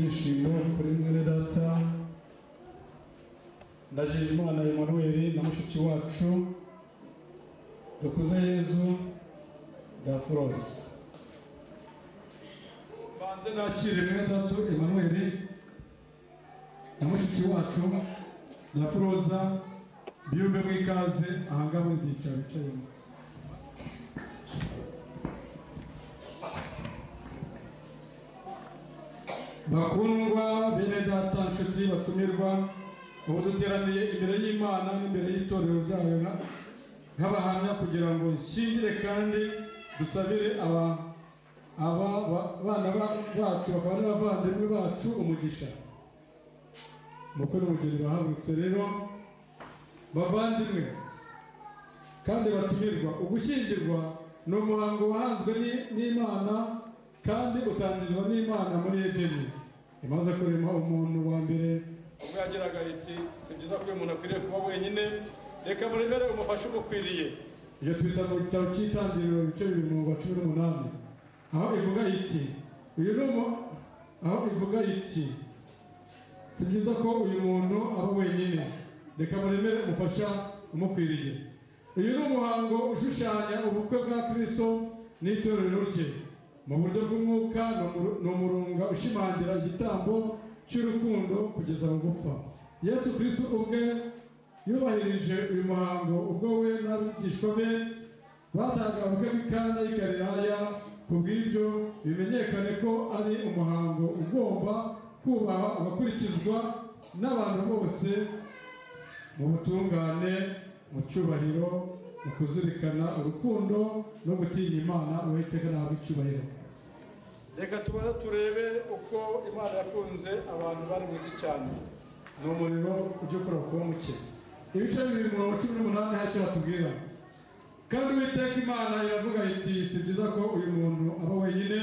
ibyishimo kuri mwene data Ndagijimana Emmanuel na mushiki wacu Dukuzeyezu Dafroze. Banze nakire mwene data Emmanuel na mushiki wacu Dafroze biyumve mwikaze ahangabo ibyicaro bicayemo. Bakundwa bene data nshuti batumirwa ubu duteraniye imbere y'Imana n'imbere y'itorero ryayo nk'abahamya kugira ngo nshingire kandi dusabire bana bacu bakaba n'abavandimwe bacu umugisha. Mukuru umugeni bahagurutse rero bavandimwe kandi batumirwa. Ugushyingirwa ni umuhango wahanzwe n'Imana kandi utangizwa n'Imana muri Edeni. Imaze kurema umuntu wa mbere ubwo yagiraga iti si byiza ko umuntu akwiriye kuba wenyine, reka muremere umufashe umukwiriye. Iyo twisanga mu gitabo cy'Itangiriro ibice 18 aho ivuga iti si byiza ko uyu muntu aba wenyine, reka muremere umufasha umukwiriye. Uyu ni umuhango ushushanya ubukwe bwa Kristo n'itorero rye mu buryo bw'umwuka. Ni umurunga ushimangira igitambo cy'urukundo kugeza mu gupfa. Yesu Kristo ubwe yubahirije uyu muhango ubwo we n'abigishwa be bataga ubukwe bw'Ikana y'i Galilaya. Ku bw'ibyo bimenyekane ko ari umuhango ugomba kubaha ugakurikizwa n'abantu bose mu butungane, mu cyubahiro, mu kuzirikana urukundo no gutinya Imana Uwiteka nahabwa icyubahiro. Reka turebe uko Imana yakunze abantu bari mu isi cyane. Ni umuriro ujya ukora kuba muke. Ibice 18 hacyo batubwira kandi Uwiteka Imana iravuga iti si byiza ko uyu muntu aba wenyine,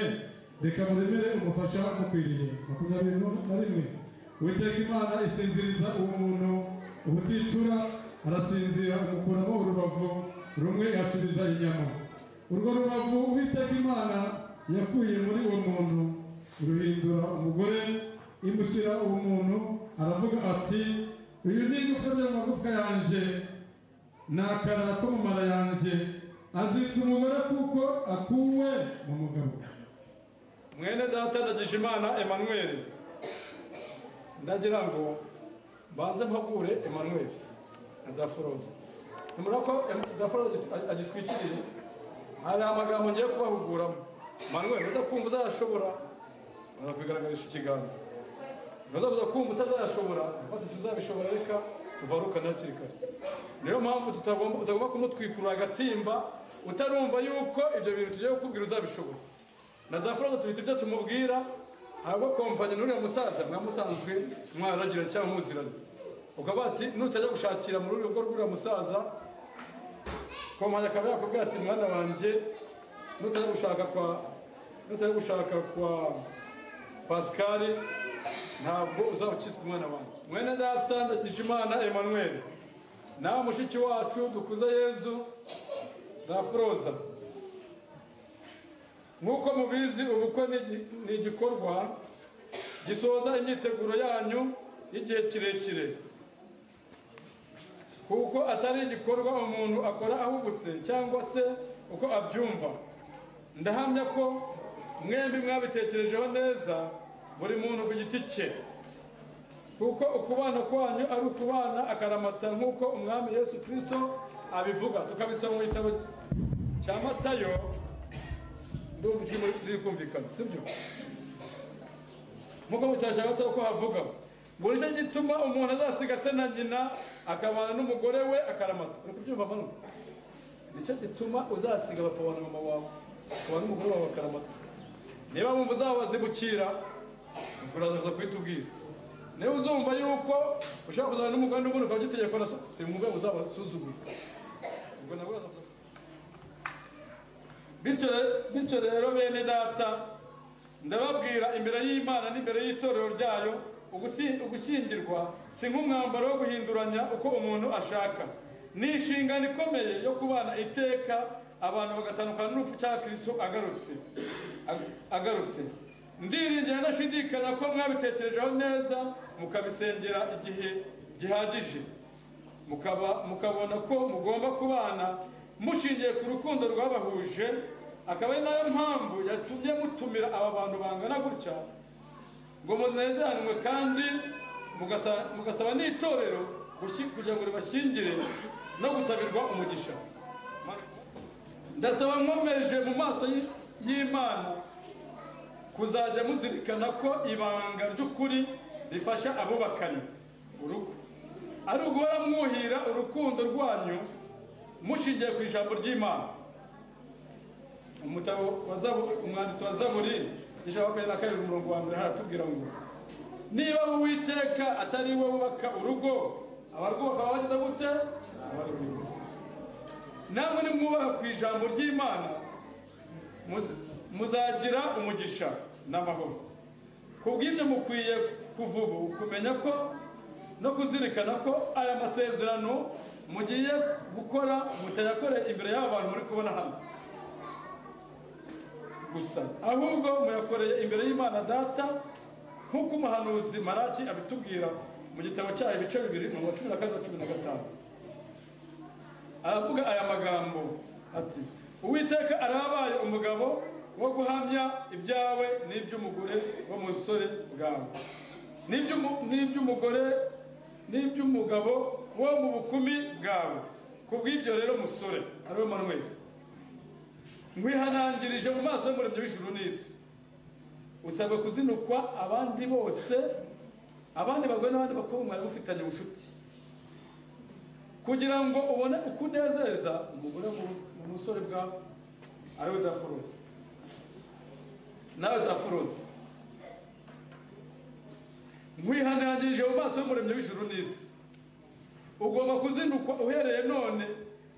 reka muremere umufasha umukwiriye. 21 Uwiteka Imana isinziriza uwo muntu ubuticura, arasinzira umukuramo urubavu rumwe asubiza inyama. Urwo rubavu Uwiteka Imana yakuye muri uwo muntu ruhindura umugore imushyira uwo muntu. Aravuga ati uyu ni igufwa ryo mu magufwa yanjye, ni akara ko mu mara yanjye, azitwa umugore kuko akuwe mu mugabo. Mwene data Ndagijimana Emmanuel, ndagira ngo banze mpakure Emmanuel na Dafroze. Nimurako Dafroze agitwikiriye, hari amagambo ngiye kubahuguramo. Emmanuel udakumva uzashobora kwigaragarisha ikiganza, uzavuga kumva utazashobora bati sizabishobora, reka tuvarukana hakiri kare. Niyo mpamvu utagomba kumutwikurura agatimba utarumva yuko ibyo bintu tugiye kukubwira uzabishobora. Na Dafroze tubita ibyo tumubwira, ahubwo kompanya n'uriya musaza mwamusanzwe mwaragira cyangwa muziranye, ukaba ati nutajya gushakira muri uru rugo rw'uriya musaza, kompanya akaba yakubwira ati mwana wanjye nutajya gushaka kwa Pascal ntabwo uzabukizwa umwana wanjye. Mwene data Ndagijimana Emmanuel na mushiki wacu Dukuzeyezu Dafroze, nk'uko mubizi ubukwe ni igikorwa gisoza imyiteguro yanyu y'igihe kirekire, kuko atari igikorwa umuntu akora ahubutse cyangwa se uko abyumva. Ndahamya ko mwembi mwabitekerejeho neza, buri muntu ku giti cye, kuko ukubana kwanyu ari ukubana akaramata nk'uko umwami Yesu Kristo abivuga. Tukabisoma mu gitabo cya Matayo, ndumva kiri kumvikana sibyo? Nk'uko mu cya Matayo ko havuga ngo nicyo gituma umuntu azasiga se na nyina akabana n'umugore we akaramata. Uri kubyumva manu? Nicyo gituma uzasiga bapfa na mama wawe akabana n'umugore wawe akaramata. Niba wumva uzabazibukira uraza kwitubwira. Niba uzumva yuko ushaka kuzana n'umugore n'umuntu ukagitegeka na si umugabo uzabasuzugura, ubwo nabwo uraza. Bityo rero bene data, ndababwira imbere y'Imana n'imbere y'itorero ryayo, ugushyingirwa si nk'umwambaro wo guhinduranya uko umuntu ashaka. Ni inshingano ikomeye yo kubana iteka abantu bagatandukana n'urupfu cya Kristo agarutse. ndiringiye ndashidikanya ko mwabitekerejeho neza mukabisengera igihe gihagije, mukabona ko mugomba kubana mushingiye ku rukundo rwabahuje, akaba ari nayo mpamvu yatumye mutumira aba bantu bangana gutya ngo munezeranwe kandi mugasaba n'itorero kugira ngo ribashyingire no gusabirwa umugisha. Ndasaba nkomeje mu maso y'Imana kuzajya muzirikana ko ibanga ry'ukuri rifasha abubakanye urugo ari uguhora mwuhira urukundo rwanyu mushingiye ku ijambo ry'Imana. Umwanditsi wa Zaburi ijana na 22 umurongo wa mbere haratubwira ngo niba Uwiteka atari we wubaka urugo, abarwubaka bagize gute? Abarubuze. Namwe nimwubaha ku ijambo ry'Imana muzagira umugisha n'amahoro. Kubw'ibyo mukwiye kuvuba kumenya ko no kuzirikana ko aya masezerano mugiye gukora mutayakoreye imbere y'abantu muri kubona hano gusa, ahubwo muyakoreye imbere y'Imana Data, nk'uko umuhanuzi Maraki abitubwira mu gitabo cyayo ibice 2 mu 14-15. Aravuga aya magambo ati, Uwiteka arabaye umugabo wo guhamya ibyawe n'iby'umugore wo mu musore bwawe, n'iby'umugabo wo mu bukumi bwawe. Kubw'ibyo rero musore ariwe Manuel, nkwihanangirije mu maso y'Umuremyi w'ijuru n'isi, usabwe kuzinukwa abandi bose, abandi bagore n'abandi bakobwa mwari mufitanye ubucuti, kugira ngo ubone uko unezeza umugore mu musore bwawe ariwe Daforosi. Nawe Daforosi, nkwihanangirije mu maso y'Umuremyi w'ijuru n'isi, ugomba kuzinukwa uhereye none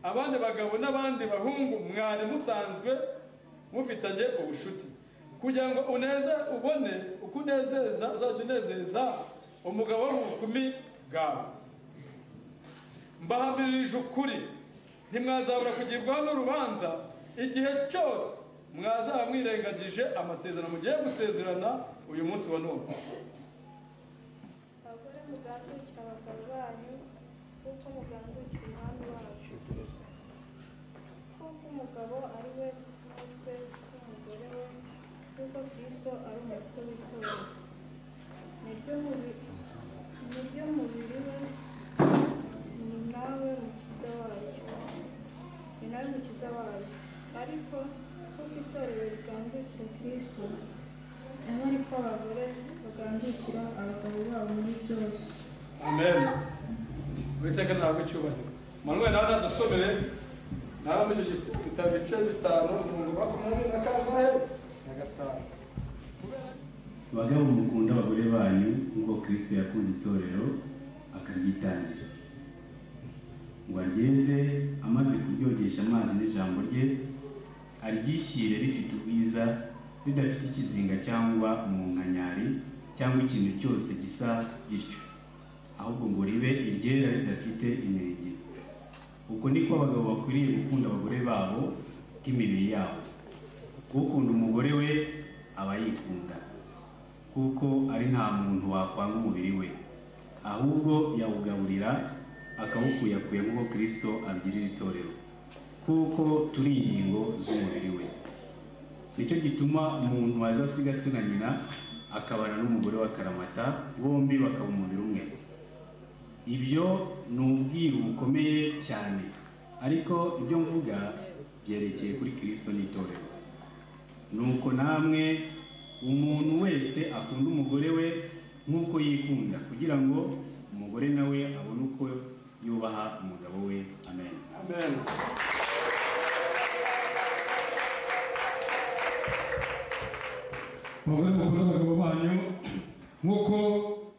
abandi bagabo n'abandi bahungu mwari musanzwe mufitanye ubushuti, kugira ngo ubone uko unezeza, uzajya unezeza umugabo wo mu bukumi bwawe. Mbahamirije ukuri, ntimwazabura kugirwaho n'urubanza igihe cyose mwazaba mwirengagije amasezerano mugiye gusezerana uyu munsi wa none. Abagore mugandukira abagabo banyu kuko mugandukira umwami wacu, kuko umugabo ari we mutwe w'umugore we, kuko Kristo ari umutwe w'itorero, niryo mubiri we, ni nawe mukiza wayo. Ariko kuko itorero rigandukira Kristo, naho ariko abagore bagandukira abagabo babo muri byose. Amen. Uwiteka ntabwo icyubahiro. Manuel nawe nadusomere nawe muri icyo gitabo ibice 5 umurongo wa 25. Bagabo mukunda abagore banyu nk'uko Kristo yakunze itorero akaryitangira, ngo aryeze amaze kuryogesha amazi n'ijambo rye, aryishyire rifite ubwiza, ridafite ikizinga cyangwa umunkanyari cyangwa ikintu cyose gisa gityo, ahubwo ngo ribe iryera ridafite inenge. Uko niko abagabo bakwiriye gukunda abagore babo nk'imibiri yabo. Ukunda umugore we aba yikunda, kuko ari nta muntu wakwanga umubiri we, ahubwo yawugaburira akawukuyakuya nk'uko Kristo abigirira itorero, kuko turi ingingo z'umubiri we. Nicyo gituma umuntu waza asiga se na nyina akabana n'umugore wa karamata, bombi bakaba umubiri umwe. Ibyo ni ubwiru bukomeye cyane, ariko ibyo mvuga byerekeye kuri Kristo n'itorero. Nuko namwe umuntu wese akunda umugore we nk'uko yikunda, kugira ngo umugore nawe abone uko yubaha umugabo we. Amen. Amen. Abagore mukunda abagabo banyu nk'uko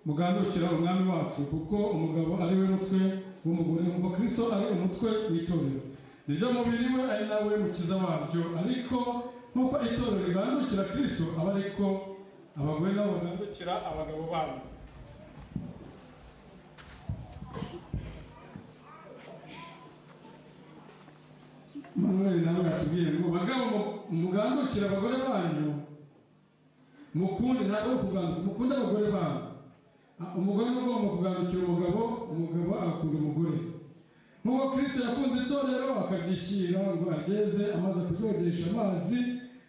mugandukira umwami wacu, kuko umugabo ari we mutwe w'umugore, nk'uko Kristo ari umutwe w'itorero, niryo mubiri we ari nawe mukiza wabyo. Ariko nk'uko itorero rigandukira Kristo, aba ariko abagore nabo bagandukira abagabo babo. Manuel nawe yatubwiye ngo bagabo mugandukira abagore banyu mukunde ntabwo kuganda mukunde abagore babo umugore n'ugomba kugandukira umugabo akunda umugore nk'uko Kristo yakunze itorero akaryishyira ngo ageze amaze kuryogesha amazi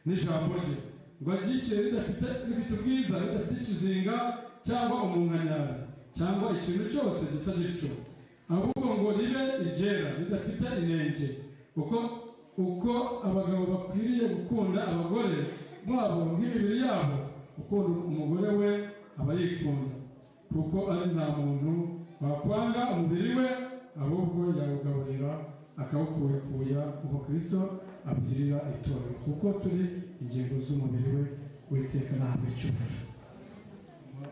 n'ijambo rye ngo aryishyire rifite ubwiza ridafite ikizinga cyangwa umunkanyari cyangwa ikintu cyose gisa gityo ahubwo ngo ribe iryera ridafite inenge uko abagabo bakwiriye gukunda abagore babo nk'imibiri yabo ukunda umugore we aba yikunda kuko ari nta muntu wakwanga umubiri we ahubwo yawugaburira akawukuyakuya uko Kristo abugirira itorero kuko turi ingingo z'umubiri we Uwiteka nahabwe icyubahiro.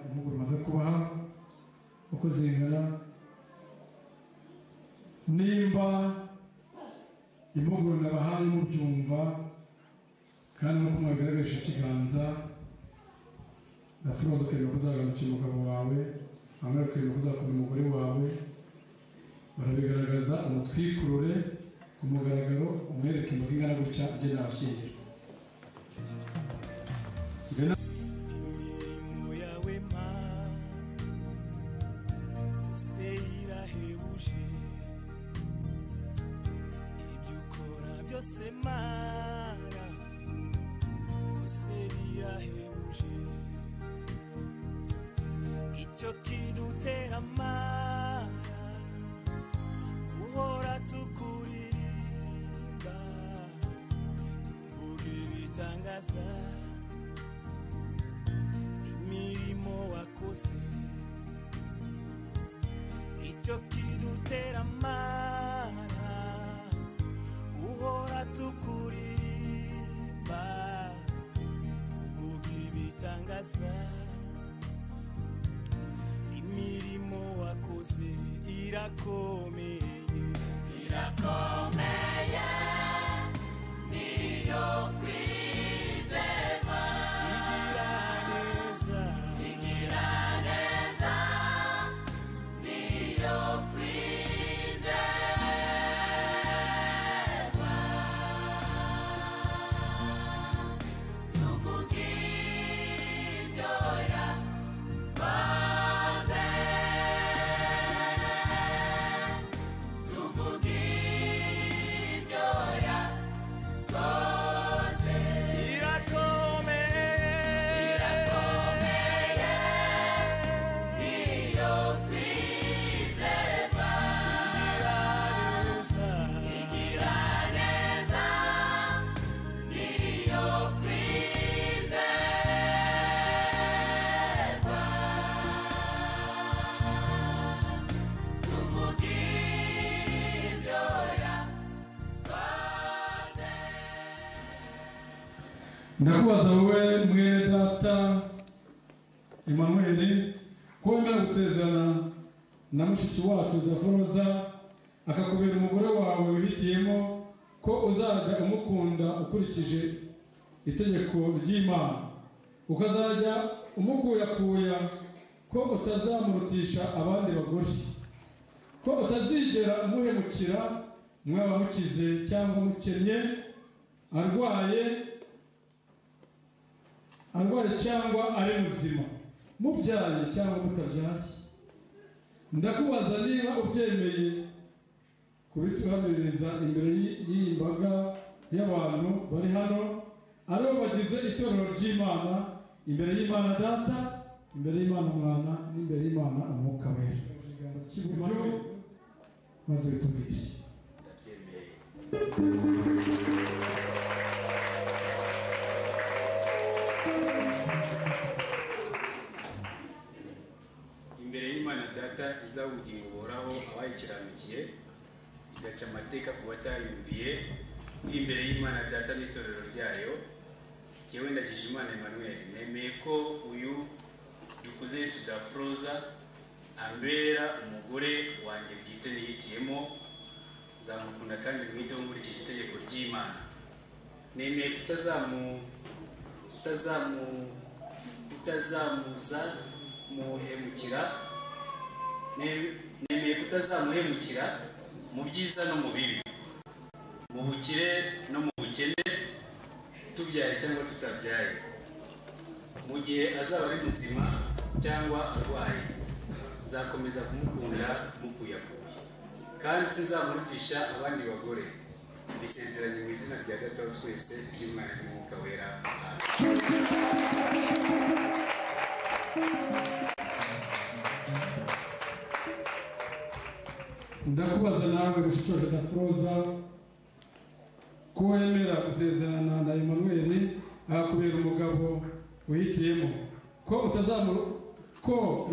Impuguro maze kubaha uko zingana nimba impuguro nabahaye mubyumva kandi nuko mwagaragaje ikiganza ndafuza ukareba kuzagarukira umugabo wawe hamwe ukareba kuzakunda umugore wawe barabigaragaza umutwikurure ku mugaragaro umwereke imbaga ingana gutya agenda ashyingira imirimo yawe Mana use irahebuje ibyo ukora byose Mana use birahebuje icyo kidutera Mana uhora tukuririmba tuvuga ibitangaza imirimo wakoze icyo kidutera Mana uhora tukuririmba tuvuga ibitangaza imirimo wakoze irakomeye niyo kwizerwa igira neza niyo kwizerwa tuvuge ibyo yakoze tuvuge ibyo yakoze irakomeye niyo kwizerwa igira neza niyo kwizerwa tuvuge ibyo yakoze. ndakubaza wowe mwene data Emmanuel ko wemera gusezerana na mushiki wacu Daforoza akakubera umugore wawe wihitiyemo ko uzajya umukunda ukurikije itegeko ry'Imana ukazajya umukuyakuya ko utazamurutisha abandi bagore ko utazigera umuhemukira mwaba mukize cyangwa mukennye arwaye cyangwa ari muzima mubyaye cyangwa mutabyaye ndakubaza niba ubyemeye kubituhamiriza imbere y'iyi mbaga y'abantu bari hano aribo bagize itorero ry'Imana imbere y'Imana Data imbere y'Imana Mwana n'imbere y'Imana Umwuka Wera cy'iburyo maze bitubwire imbere y'Imana Data izawugingo buhoraho abayikiranukiye igaca amateka ku batayumviye imbere y'Imana Data n'itorero ryayo yewe ndagije Imana Emmanuel nemeye ko uyu dukuze Yesu Dafroza ambera umugore wanjye bwite nihitiyemo nzamukunda kandi mwiteho muri iki gitegeko ry'Imana nemeye kutazamuza muhemukira nemeye kutazamuhemukira mu byiza no mu bibi mu bukire no mu bukene tubyaye cyangwa tutabyaye mu mu gihe azaba ari muzima cyangwa arwaye, nzakomeza kumukunda mukuyakuye, kandi sinzamurutisha abandi bagore. Bisezeranye mu izina rya Data wa twese ry'Imana n'Umwuka wera. Ndakubaza nawe mushitoje Dafroza ko wemera gusezerana na Emmanuel akubera umugabo wihitiyemo, ko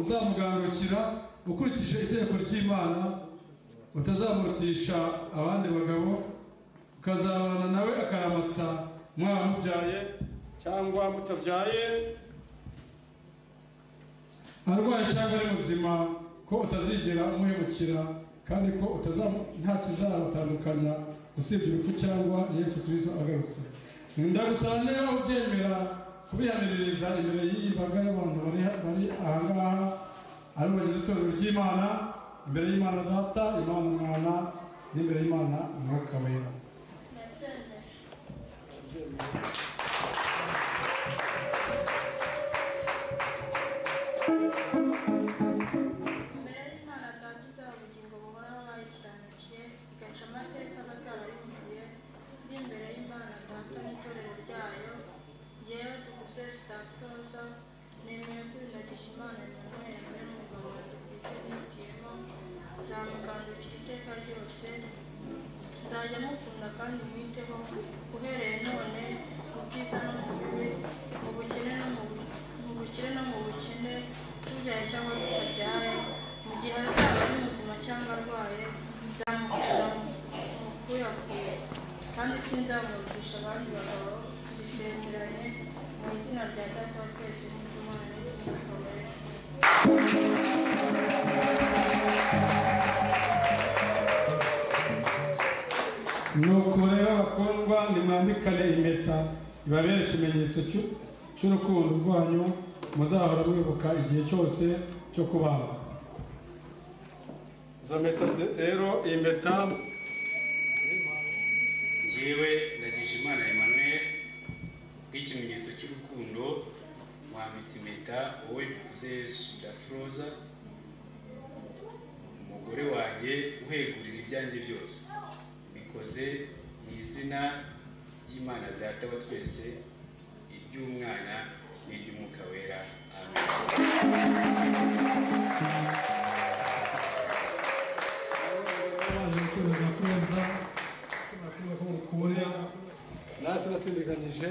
uzamugandukira ukurikije itegeko ry'Imana, utazamurutisha abandi bagabo, ukazabana nawe akaramata mwaba mubyaye cyangwa mutabyaye, arwaye cyangwa ari muzima, ko utazigera umuhemukira, kandi ko nta kizabatandukanya usibye urupfu cyangwa Yesu Kristo agarutse. Ndagusaba niba ubyemera kubihamiririza imbere y'iyi mbaga y'abantu bari ahangaha, ari bagize itorero ry'Imana, imbere y'Imana Data, Imana Mwana, n'imbere y'Imana Umwuka wera. nzajya mukunda kandi mwiteho uhereye none mu byiza no mu bibi, mu bukene no mu bukene, tubyaye cyangwa tutabyaye, mu gihe azaba ari muzima cyangwa arwaye, nzamukunda mukuyakuye, kandi sinzamurutisha abandi bagabo. Bisezeranye mu izina rya Data wa twese n'Imana n'Umwuka wera. Nuko rero bakundwa, nimwambikane impeta ibabere ikimenyetso cy'urukundo rwanyu, muzahora mwibuka igihe cyose cyo kubana. Izo mpeta rero, iyi mpeta Njyewe Ndagijimana Emmanuel, bw'ikimenyetso cy'urukundo mwambitse impeta wowe Dukuze Yesu Dafroza, umugore wanjye uhegurira ibyanjye byose. Bikoze mu izina ry'Imana Data wa twese, iry'Umwana n'iry'Umwuka wera. Amen. nasi natindiganyije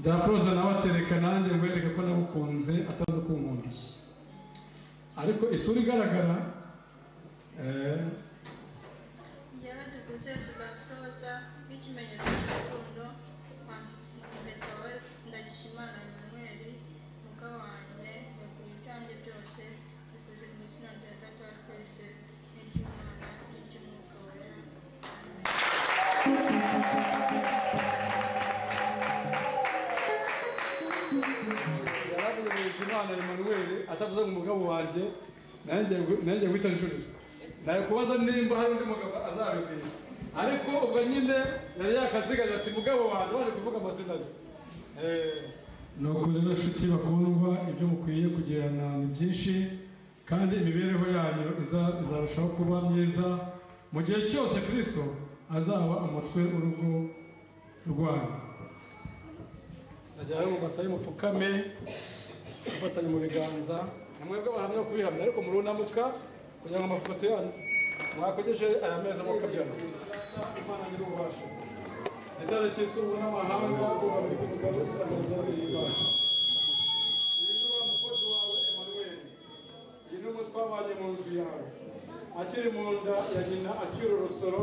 Dafroza nawe atereka nanjye ngwereka ko namukunze atadukundiye, ariko isura igaragara Njyewe Dukuze Yesu Dafroza, nk'ikimenyetso cy'urukundo mwambitse impeta wowe Ndagijimana Emmanuel, umugabo wanjye yakuriye ibyanjye byose. Bikoze mu izina rya Data wa twese n'iry'Umwana n'iry'Umwuka wera. Imana Emmanuel atavuze ngo umugabo wanjye nanjye guhita njurira, nawe kubaza nimba hari undi mugabo azabibwira, ariko ubwo nyine yari yakazigaje ati mugabo wanjye, waje kuvuga amazina ye. Nuko rero nshuti bakundwa, ibyo mukwiye kugirana ni byinshi, kandi imibereho yanyu izarushaho kuba myiza mu gihe cyose Kristo azaba umutwe w'urugo rwanyu. Najya rero mubasabe mupfukame, mufatanye mu biganza, namwebwe abahamya wo kubihamya, ariko murunamuka kugira ngo amafoto yanyu mwakogeje aya meza mukabyana. Imana nyir'ububasha Edare cy'isubu n'amahanga ubabiri k'umugabo usiragirwa n'ibibasha. Uyu ni wa mukozi wawe Emmanuel, iyi ni umwe twabanye mu nzu yawe, akiri mu nda ya nyina akiri urusoro,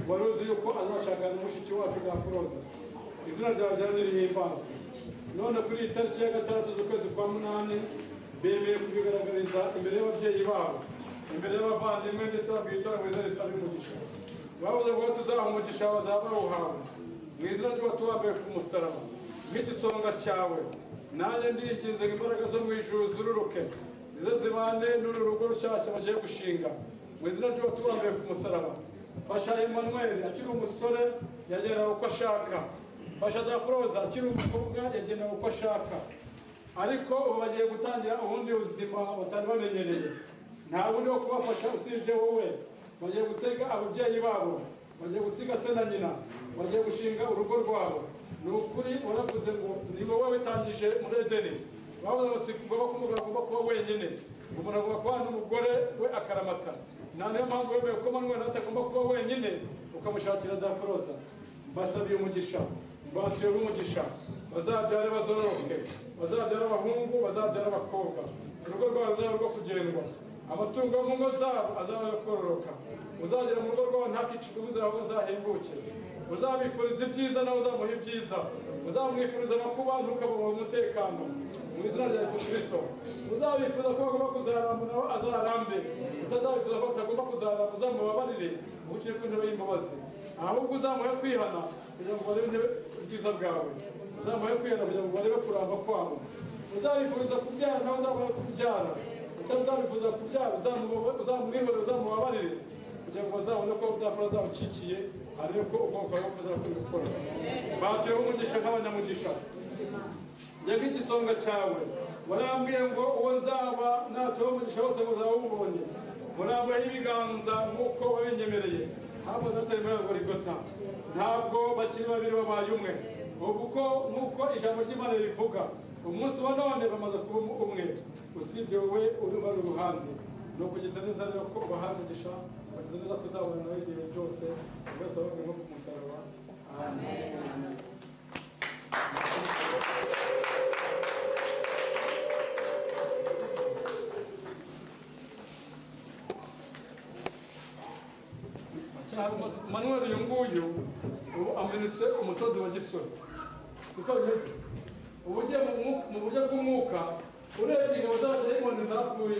wari uzi yuko azashakana n'umushiki wacu Dafroza. Izina ryawe ryari rihimbazwe. None kuri iyi tariki ya 6 z'ukwezi kwa munani, bemeye kubigaragariza imbere y'ababyeyi babo, imbere y'abavandimwe, ndetse babwitora mu izina risaba umugisha. Bavuze ngo tuzaha umugisha bazaba bawuhawe mu izina ry'uwatubambaye ku musaraba nk'igisonga cyawe. Nanjye ndikinze ngo imbaraga zo mu ijuru zururuke zize zibane n'uru rugo rushyashya bagiye gushinga mu izina ry'uwatubambiye ku musaraba. Fasha Emmanuel akiri umusore yagenera uko ashaka. Fasha Dafroza akiri umukobwa yagenera uko ashaka. Ariko ubu bagiye gutangira ubundi buzima batari bamenyereye. Nta bundi wo kubafasha usibye wowe. Bagiye gusiga ababyeyi babo, bagiye gusiga se na nyina, bagiye gushinga urugo rwabo. Ni ukuri waravuze ngo ni wowe witangije muri Edeni. Bavuze ngo sigomba kumugura agomba kuba wenyine. Umuntu agomba kuba n'umugore we akaramata. Niyo mpamvu wemeye ko Manuel atagomba kuba wenyine ukamushakira Dafroza. Mbasabiye umugisha, mbatuye umugisha. Bazabyare bazoroke, bazabyara abahungu, bazabyara abakobwa. Urugo rwabo ruzaba rwo kugendwa. Amatungo mu ngo zabo azaba yororoka. Uzagera mu rugo rwabo nta kiciro uzaba uzahembuke. Uzabifuriza ibyiza nawe uzamuha ibyiza. Uzamwifuriza amakuba ntukamuha umutekano. Mu izina rya Yesu Kristo. Uzabifuza ko bagomba kuzaramba nawe azarambe. Utazabifuza ko batagomba kuzaramba uzamubabarire ukiri ku ntebe y'imbabazi. Ahubwo uzamuhe kwihana kugira ngo barebe ubwiza bwawe. Uzamuhe kwihana kugira ngo barebe kuramba kwabo. Uzabifuriza kubyara nawe uzamuhe kubyara. Utazabifuza kubyara uzamwihorere uzamubabarire kugira ngo bazabone ko Dafroza zawucikiye arebe ko ubwoko bwawe buzakunda gukora. Batuyeho umugisha nk'abanyamugisha. Yego igisonga cyawe warambwiye ngo uwo nzaba natuyeho umugisha wose ngo uzaba wubonye. Murambuyeho ibiganza nk'uko wabinyemereye. Ntabwo datarimo Golgota. Ntabwo bakiri babiri babaye umwe. Ubu nk'uko ijambo ry'Imana ribivuga umunsi wa none bamaze kuba umwe. Usibye wowe uri bari uruhande. No kugeza neza rero ko ubahangisha bageze neza kuzabona nawe ibihe byose bose bavuye nko ku musaraba. Amen. Manuel uyu nguyu amenetse umusozi wa Gisore. Siko bimeze. Ubu ugiye mu buryo bw'umwuka urebye ingabo z'abadayimoni zapfuye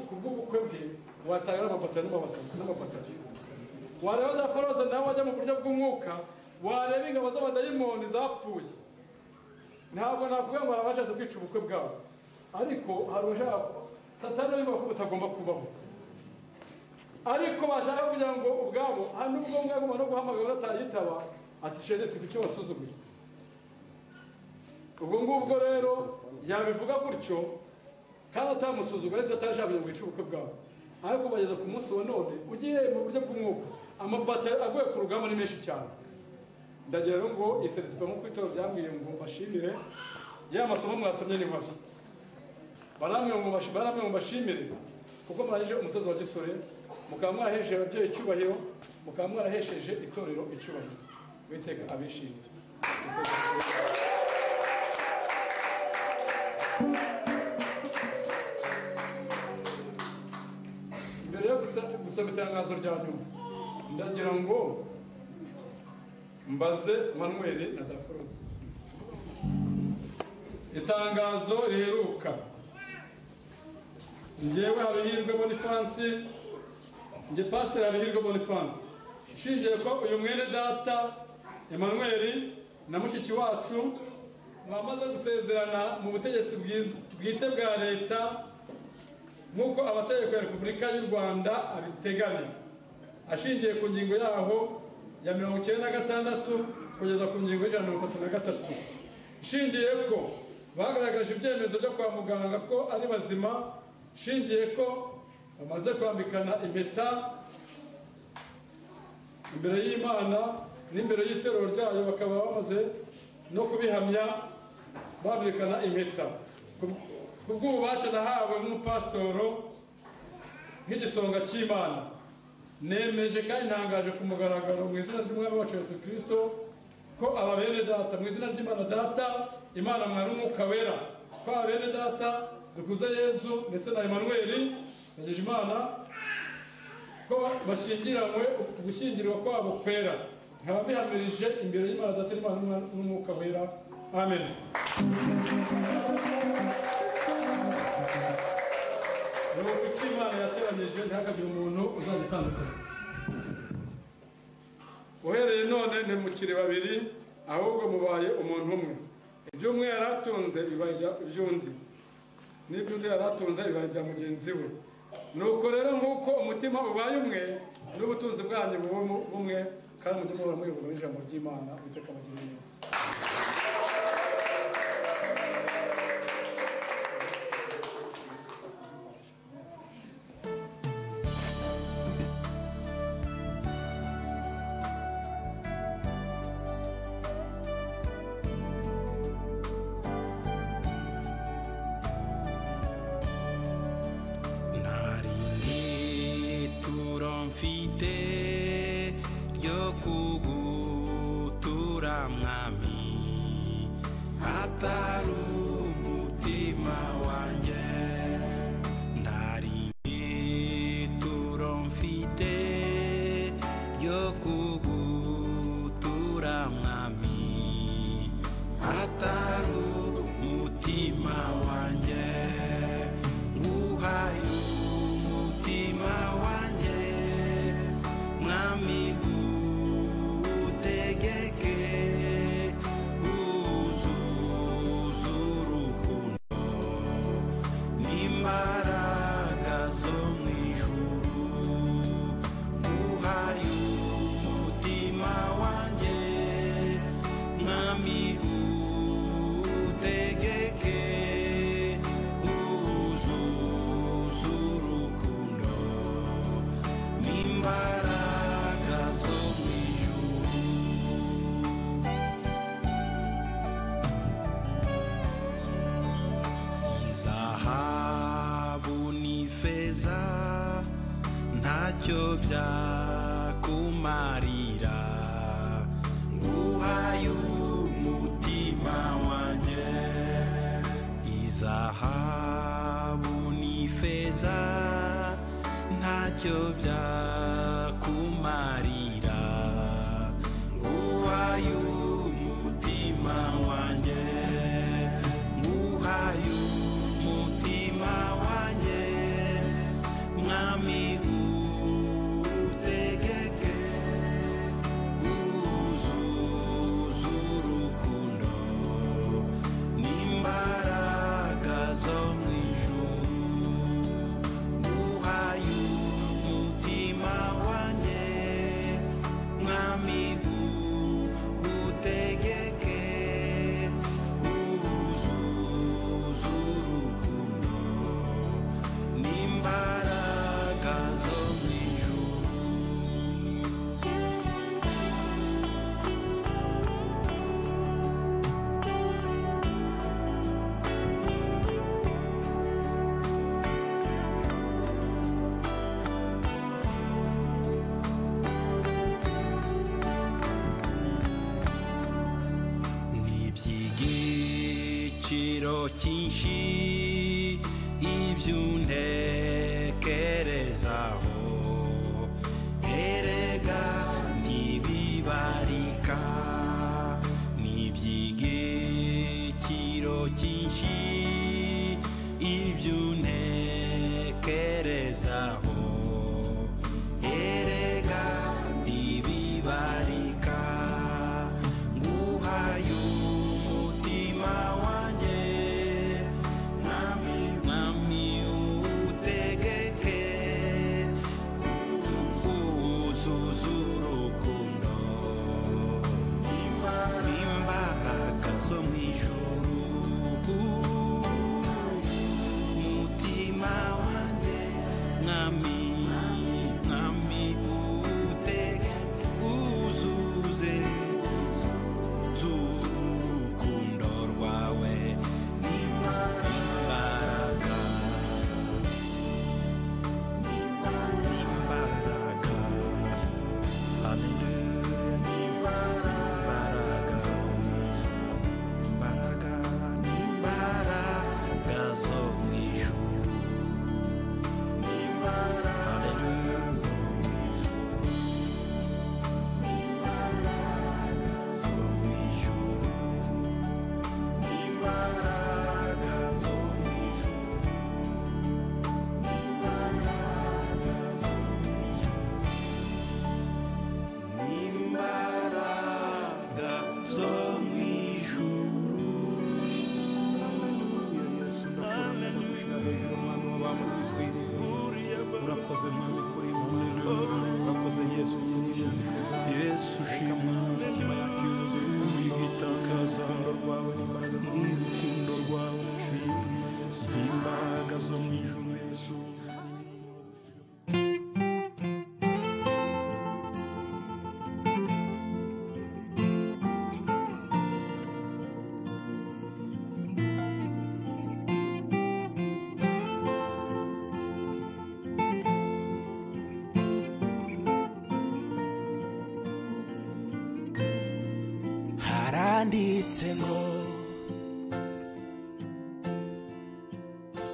ku bw'ubukwe bwe wasanga n'amapatari. Wareba Dafroza nawe wajya mu buryo bw'umwuka wareba ingabo z'abadayimoni zapfuye. Ntabwo navuga ngo barabashatse kwica ubukwe bwabo, ariko hari ushaka Satani yumva ko butagomba kubaho. Ariko bashaka kugira ngo ubwabo hano ubwo mwagomba no guhamagara atayitaba ati shede twe icyo wasuzuguye. Ubwo ngubwo rero yabivuga gutyo kandi atamusuzugura ese atajabye ngo yice ubukwe bwabo. Ariko bageze ku munsi wa none ugiye mu buryo bw'umwuka amabata aguye ku rugamba ni menshi cyane. Ndagira rero ngo isertifika mu kwitoro byambwiye ngo mbashimire ya masomo mwasomye ni nkwaje. Baramwe ngo mbashimire kuko mwarije umusozi wa Gisore mukaba mwahesheje ababyeyi icyubahiro mukaba mwarahesheje itorero icyubahiro. Witeka abishimire. Mbere yo gusoma itangazo rya nyuma ndagira ngo mbaze Manuel na Dafroza. Itangazo riheruka. Njyewe Habihirwe Boniface, njye Pastor Habihirwe Boniface. Shingiye ko uyu mwene data Emmanuel na mushiki wacu mwamaze gusezerana mu butegetsi bwite bwa leta nk'uko amategeko ya Repubulika y'u Rwanda abiteganya. Ashingiye ku ngingo yaho ya 96 kugeza ku ngingo ya 133. Shingiye ko bagaragaje ibyemezo byo kwa muganga ko ari bazima. Shingiye ko bamaze kwambikana impeta imbere y'Imana n'imbere y'iterero ryayo bakaba bamaze no kubihamya bambikana impeta. Kubw'ububasha nahawe nk'umupasitoro nk'igisonga cy'Imana nemeje kandi ntangaje ku mugaragaro mu izina ry'Umwami wacu Yesu Kristo ko aba bene data mu izina ry'Imana Data, Imana Mwana n'Umwuka Wera, ko aba bene data dukuze Yesu ndetse na Emmanuel yageje Imana ko bashingiranywe gushyingirwa kwabo kwera. Nkaba bihamirije imbere y'Imana Data, Imana n'Umwuka Wera. Amen. Nuko Imana yateranyije ntihakagire umuntu uzagitandukanya. Uhereye none ntimukiri babiri ahubwo mubaye umuntu umwe. Ibyo umwe yaratunze bibaye iby'undi. n'ibyo undi yari atunze bibaye ibya mugenzi we. Nuko rero nk'uko umutima ubaye umwe n'ubutunzi bwanyu buba bumwe, kandi umutima uhora muyoborwa n'ijambo ry'Imana. Uwiteka abagirire neza.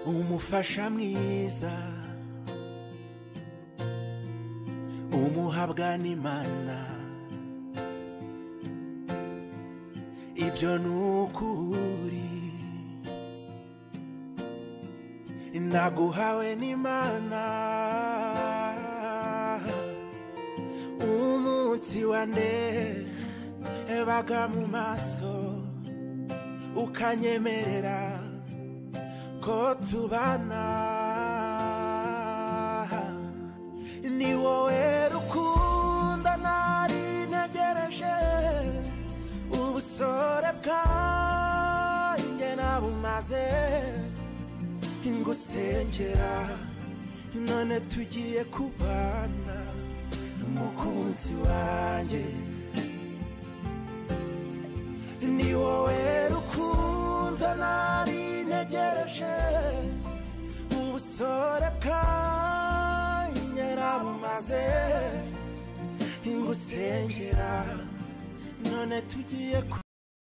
umufasha mwiza umuhabwa n'Imana ibyo nukuri naguhawe n'Imana umunsi wandebaga mu maso ukanyemerera ko tubana ni wowe rukundo nari ntegereje ubusore bwanjye nabumaze ngusengera none tugiye kubana n'umukunzi wanjye ni wowe rukundo nari ntegereje ubusore bwanjye nabumaze ngusengera none tugiye